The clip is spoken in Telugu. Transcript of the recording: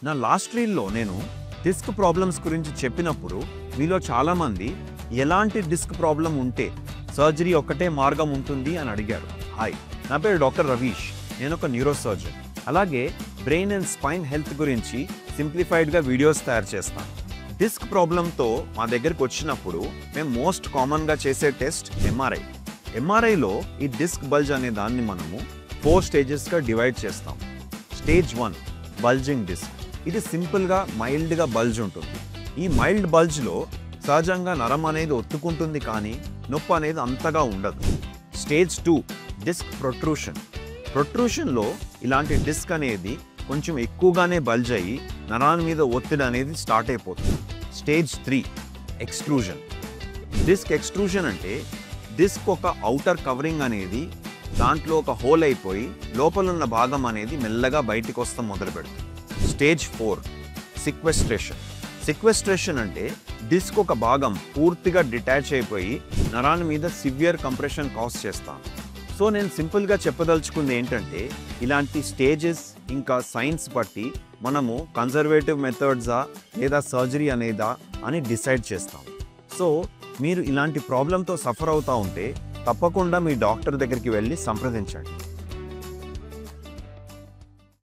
నా లాస్ట్ రీల్లో నేను డిస్క్ ప్రాబ్లమ్స్ గురించి చెప్పినప్పుడు మీలో చాలామంది ఎలాంటి డిస్క్ ప్రాబ్లం ఉంటే సర్జరీ ఒక్కటే మార్గం ఉంటుంది అని అడిగారు. హాయ్, నా పేరు డాక్టర్ రవీష్. నేను ఒక న్యూరో సర్జన్. అలాగే బ్రెయిన్ అండ్ స్పైన్ హెల్త్ గురించి సింప్లిఫైడ్గా వీడియోస్ తయారు చేస్తాను. డిస్క్ ప్రాబ్లంతో మా దగ్గరికి వచ్చినప్పుడు మేము మోస్ట్ కామన్గా చేసే టెస్ట్ ఎంఆర్ఐ. ఎంఆర్ఐలో ఈ డిస్క్ బల్జ్ అనే దాన్ని మనము 4 స్టేజెస్గా డివైడ్ చేస్తాం. Stage 1 bulging disc. ఇది సింపుల్గా మైల్డ్గా బల్జ్ ఉంటుంది. ఈ మైల్డ్ బల్జ్లో సహజంగా నరం అనేది ఒత్తుకుంటుంది, కానీ నొప్పి అనేది అంతగా ఉండదు. Stage 2 disc protrusion. ప్రొట్రూషన్లో ఇలాంటి డిస్క్ అనేది కొంచెం ఎక్కువగానే బల్జ్ అయ్యి నరాల మీద ఒత్తిడి అనేది స్టార్ట్ అయిపోతుంది. Stage 3 extrusion. డిస్క్ ఎక్స్ట్రూజన్ అంటే డిస్క్ ఒక ఔటర్ కవరింగ్ అనేది దాంట్లో ఒక హోల్ అయిపోయి లోపలున్న భాగం అనేది మెల్లగా బయటికి వస్తాం మొదలు పెడుతుంది. స్టేజ్ 4 సిక్వెస్ట్రేషన్. సిక్వెస్ట్రేషన్ అంటే డిస్క్ ఒక భాగం పూర్తిగా డిటాచ్ అయిపోయి నరాల మీద సివియర్ కంప్రెషన్ కాజ్ చేస్తాం. సో నేను సింపుల్గా చెప్పదలుచుకుంది ఏంటంటే, ఇలాంటి స్టేజెస్ ఇంకా సైన్స్ బట్టి మనము కన్జర్వేటివ్ మెథడ్సా లేదా సర్జరీ అనేదా అని డిసైడ్ చేస్తాం. సో మీరు ఇలాంటి ప్రాబ్లంతో సఫర్ అవుతూ ఉంటే తప్పకుండా మీ డాక్టర్ దగ్గరికి వెళ్ళి సంప్రదించండి.